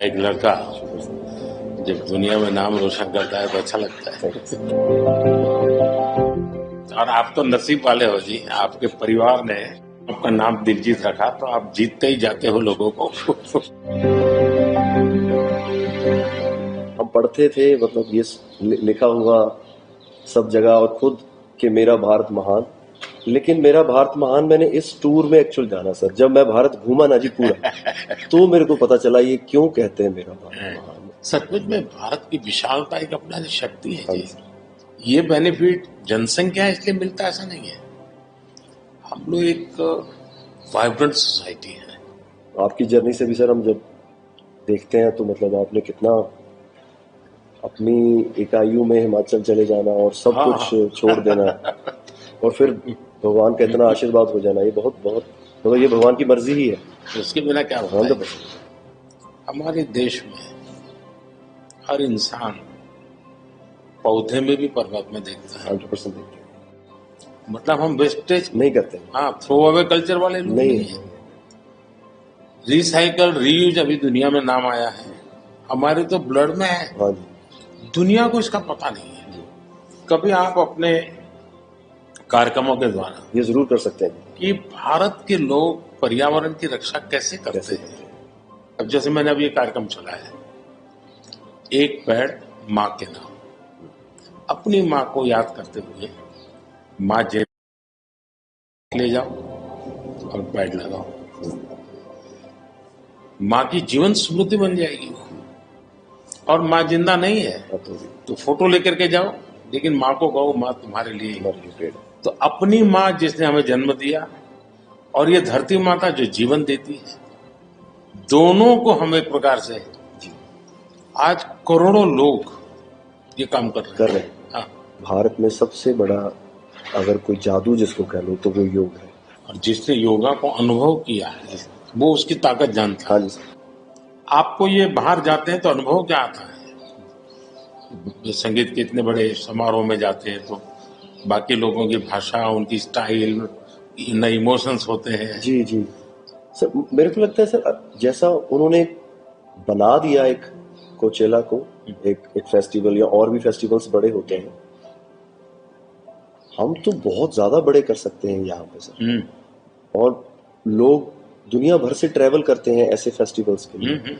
एक लड़का जब दुनिया में नाम रोशन करता है तो अच्छा लगता है। और आप तो नसीब वाले हो जी, आपके परिवार ने आपका नाम दिलजीत रखा तो आप जीतते ही जाते हो लोगों को। हम पढ़ते थे, मतलब ये लिखा हुआ सब जगह और खुद कि मेरा भारत महान। लेकिन मेरा भारत महान मैंने इस टूर में एक्चुअल जाना सर, जब मैं भारत घूमा ना जी पूरा, तो मेरे को पता चला ये क्यों कहते हैं मेरा भारत महान। सचमुच में भारत की विशालता एक अपना शक्ति है हाँ जी। जी। ये बेनिफिट जनसंख्या है इसलिए मिलता है ऐसा नहीं है। हम लोग एक वाइब्रेंट सोसाइटी है। आपकी जर्नी से भी सर हम जब देखते हैं तो मतलब आपने कितना अपनी इकाइयों में हिमाचल चले जाना और सब हाँ, कुछ छोड़ देना और फिर भगवान का इतना आशीर्वाद हो जाना, ये बहुत बहुत मतलब ये भगवान की मर्जी ही है। उसके बिना क्या होता है। हमारे देश में हर इंसान पौधे में भी परमात्मा देखता है। 100% देखते हैं, मतलब हम वेस्टेज नहीं करते। हाँ, थ्रो अवे कल्चर वाले लोग नहीं है। रिसाइकल रीयूज अभी दुनिया में नाम आया है, हमारे तो ब्लड में है। हाँ जी। दुनिया को इसका पता नहीं है। कभी आप अपने कार्यक्रमों के द्वारा ये जरूर कर सकते हैं कि भारत के लोग पर्यावरण की रक्षा कैसे करते हैं। अब जैसे मैंने अभी ये कार्यक्रम चलाया, एक पेड़ माँ के नाम, अपनी माँ को याद करते हुए माँ जेल ले जाओ और पेड़ लगाओ, माँ की जीवन स्मृति बन जाएगी। और माँ जिंदा नहीं है तो फोटो लेकर के जाओ, लेकिन माँ को कहो माँ तुम्हारे लिए पेड़। तो अपनी माँ जिसने हमें जन्म दिया और ये धरती माता जो जीवन देती है, दोनों को हम एक प्रकार से आज करोड़ों लोग ये काम कर रहे हैं। हाँ। भारत में सबसे बड़ा अगर कोई जादू जिसको कह लो तो वो योग है, और जिसने योगा को अनुभव किया है वो उसकी ताकत जानता है। आपको ये बाहर जाते हैं तो अनुभव क्या आता है। संगीत के इतने बड़े समारोह में जाते हैं तो बाकी लोगों की भाषा, उनकी स्टाइल, नए इमोशंस होते हैं। जी जी सर, मेरे को लगता है सर जैसा उन्होंने बना दिया एक कोचेला को एक फेस्टिवल या और भी फेस्टिवल्स बड़े होते हैं, हम तो बहुत ज्यादा बड़े कर सकते हैं यहाँ पे सर। और लोग दुनिया भर से ट्रेवल करते हैं ऐसे फेस्टिवल्स के लिए।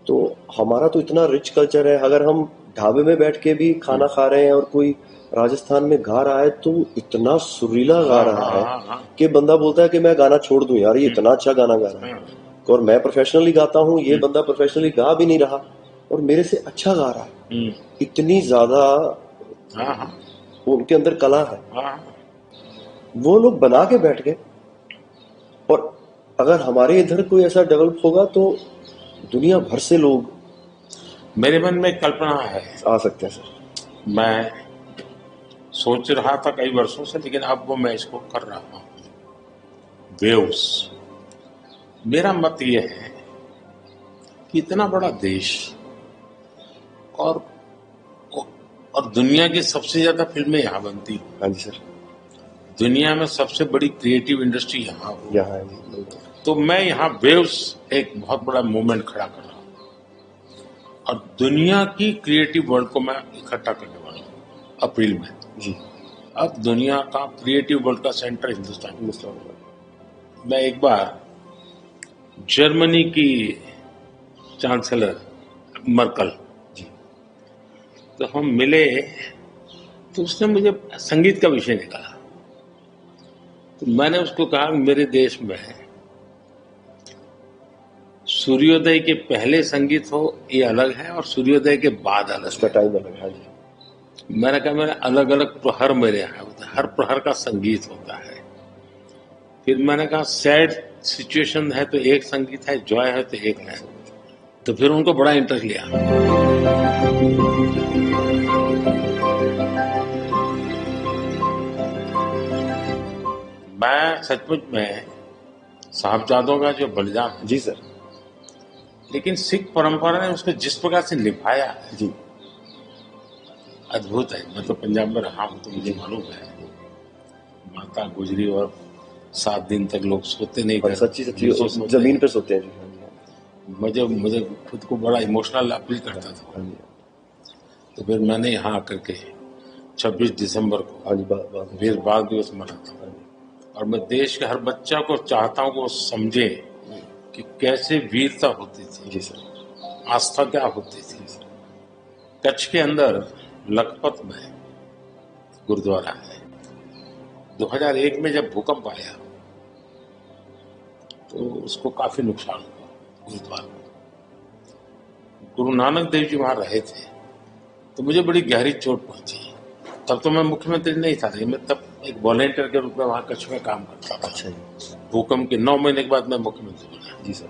तो हमारा तो इतना रिच कल्चर है, अगर हम ढाबे में बैठ के भी खाना खा रहे हैं और कोई राजस्थान में गा रहा है तो इतना सुरीला गा रहा है कि बंदा बोलता है कि मैं गाना छोड़ दूं यार, ये इतना अच्छा गाना गा रहा है। और मैं प्रोफेशनली गाता हूँ, ये बंदा प्रोफेशनली गा भी नहीं रहा और मेरे से अच्छा गा रहा है। इतनी ज्यादा उनके अंदर कला है। वो लोग बना के बैठ गए, और अगर हमारे इधर कोई ऐसा डेवलप होगा तो दुनिया भर से लोग, मेरे मन में कल्पना है, आ सकते हैं सर। मैं सोच रहा था कई वर्षों से, लेकिन अब वो मैं इसको कर रहा हूँ। वेव्स, मेरा मत ये है कि इतना बड़ा देश और दुनिया की सबसे ज्यादा फिल्में यहाँ बनती। हाँ जी सर। दुनिया में सबसे बड़ी क्रिएटिव इंडस्ट्री यहाँ है। तो मैं यहाँ वेव्स एक बहुत बड़ा मूवमेंट खड़ा कर रहा हूँ और दुनिया की क्रिएटिव वर्ल्ड को मैं इकट्ठा करने वाला हूँ अप्रैल में जी। अब दुनिया का क्रिएटिव वर्ल्ड का सेंटर हिंदुस्तान। मैं एक बार जर्मनी की चांसलर मर्कल जी, तो हम मिले तो उसने मुझे संगीत का विषय निकाला। तो मैंने उसको कहा मेरे देश में सूर्योदय के पहले संगीत हो ये अलग है और सूर्योदय के बाद अलग, उसका टाइम अलग है। मैंने कहा मेरे अलग अलग प्रहर मेरे यहाँ होता है, हर प्रहर का संगीत होता है। फिर मैंने कहा सैड सिचुएशन है तो एक संगीत है, जॉय है तो एक है। तो फिर उनको बड़ा इंटरेस्ट लिया। मैं सचमुच में साहबजादों का जो बलिदान जी सर, लेकिन सिख परंपरा ने उसको जिस प्रकार से निभाया जी, अद्भुत है। मैं तो पंजाब में रहा हूँ तो मुझे मालूम है, माता गुजरी और 7 दिन तक लोग सोते नहीं थे, सच्ची सच्ची जमीन पे सोते हैं। मुझे खुद को बड़ा इमोशनल अपील करता था। हाँ जी, तो फिर मैंने यहाँ आकर के 26 दिसंबर को हाँ जी, वीर बाल दिवस मनाता हूँ, और मैं देश के हर बच्चा को चाहता हूँ कि वो समझे कि कैसे वीरता होती थी, जी सर, आस्था क्या होती थी। कच्छ के अंदर लखपत में गुरुद्वारा है। 2001 में जब भूकंप आया तो उसको काफी नुकसान हुआ गुरुद्वारा को। गुरु नानक देव जी वहां रहे थे, तो मुझे बड़ी गहरी चोट पहुंची। तब तो मैं मुख्यमंत्री नहीं था, लेकिन मैं तब एक वॉलेंटियर के रूप में वहां कच्छ में काम करता था। अच्छा जी, भूकंप के 9 महीने के बाद मैं मुख्यमंत्री बना। जी सर,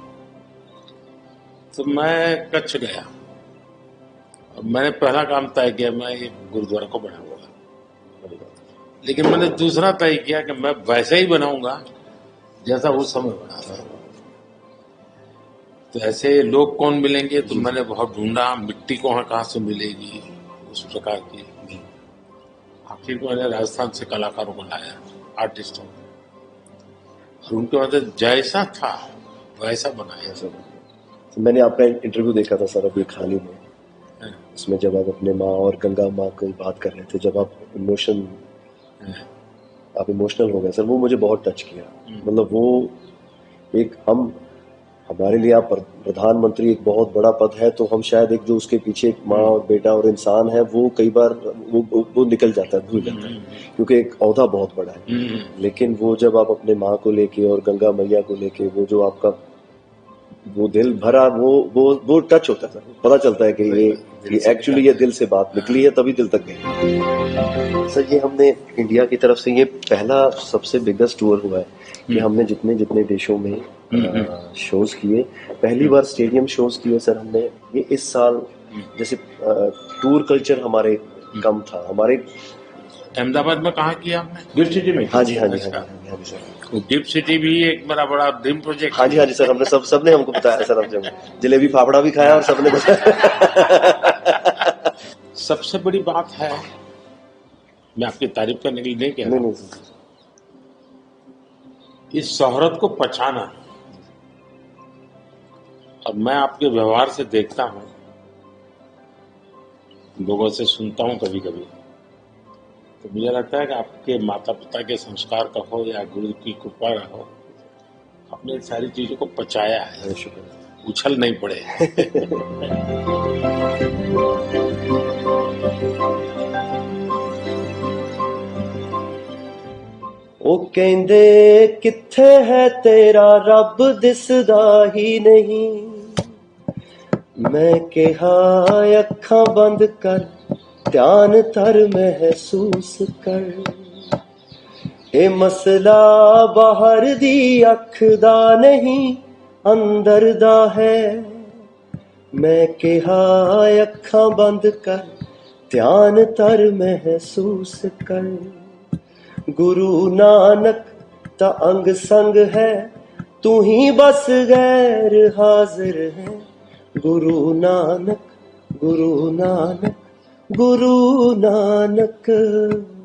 तो मैं कच्छ गया और मैंने पहला काम तय किया, मैं ये गुरुद्वारा को बनाऊंगा। बड़ी बात है। लेकिन मैंने दूसरा तय किया कि मैं वैसे ही बनाऊंगा जैसा उस समय बना था। तो ऐसे लोग कौन मिलेंगे, तो मैंने बहुत ढूंढा मिट्टी को कहाँ से मिलेगी उस प्रकार की। आखिर को मैंने राजस्थान से कलाकारों को लाया, आर्टिस्टों को, और उनके बाद जैसा था वैसा बनाया। ऐसा बना। तो मैंने आपका इंटरव्यू देखा था सर अभी हाल ही में, हाँ, उसमें जब आप अपने माँ और गंगा माँ की बात कर रहे थे, जब आप इमोशनल हो गए सर, वो मुझे बहुत टच किया। मतलब वो एक हमारे लिए आप प्रधानमंत्री एक बहुत बड़ा पद है, तो हम शायद एक जो उसके पीछे एक माँ और बेटा और इंसान है, वो कई बार वो निकल जाता है, भूल जाता है, क्योंकि एक ओहदा बहुत बड़ा है। लेकिन वो जब आप अपने माँ को लेके और गंगा मैया को लेके, वो जो आपका वो दिल भरा, वो टच होता है, पता चलता है कि ये एक्चुअली ये दिल से बात निकली है, तभी दिल तक गई। सर ये हमने इंडिया की तरफ से ये पहला सबसे बिगेस्ट टूर हुआ है कि हमने जितने जितने देशों में शोज किए, पहली बार स्टेडियम शोज किए सर हमने। ये इस साल जैसे टूर कल्चर हमारे कम था, हमारे अहमदाबाद में कहाँ किया आपने? गिफ्ट सिटी में? हाँ जी, हाँ जी, अच्छा। हाँ जी सर, तो गिफ्ट सिटी भी एक मेरा बड़ा ड्रीम प्रोजेक्ट। हाँ जी सर, हमने सबने हमको बताया सर, हमने जलेबी फाफड़ा भी खाया और सबने बताया। सबसे बड़ी बात है, मैं आपकी तारीफ करने के लिए नहीं कह रहा हूं, इस शोहरत को पहचाना। और मैं आपके व्यवहार से देखता हूं, लोगों से सुनता हूं कभी कभी, तो मुझे लगता है कि आपके माता पिता के संस्कार का हो या गुरु की कृपा का हो, आपने सारी चीजों को पचाया है, उछल नहीं पड़े। ਉਹ ਕਹਿੰਦੇ ਕਿੱਥੇ ਹੈ ਤੇਰਾ ਰੱਬ ਦਿਸਦਾ ਹੀ ਨਹੀਂ, ਮੈਂ ਕਿਹਾ ਅੱਖਾਂ ਬੰਦ ਕਰ ਧਿਆਨ ਧਰ ਮਹਿਸੂਸ ਕਰ, ਇਹ ਮਸਲਾ ਬਾਹਰ ਦੀ ਅੱਖ ਦਾ ਨਹੀਂ ਅੰਦਰ ਦਾ ਹੈ, ਮੈਂ ਕਿਹਾ ਅੱਖਾਂ ਬੰਦ ਕਰ ਧਿਆਨ ਧਰ ਮਹਿਸੂਸ ਕਰ, गुरु नानक ता अंग संग है, तू ही बस गैर हाजिर है, गुरु नानक गुरु नानक गुरु नानक।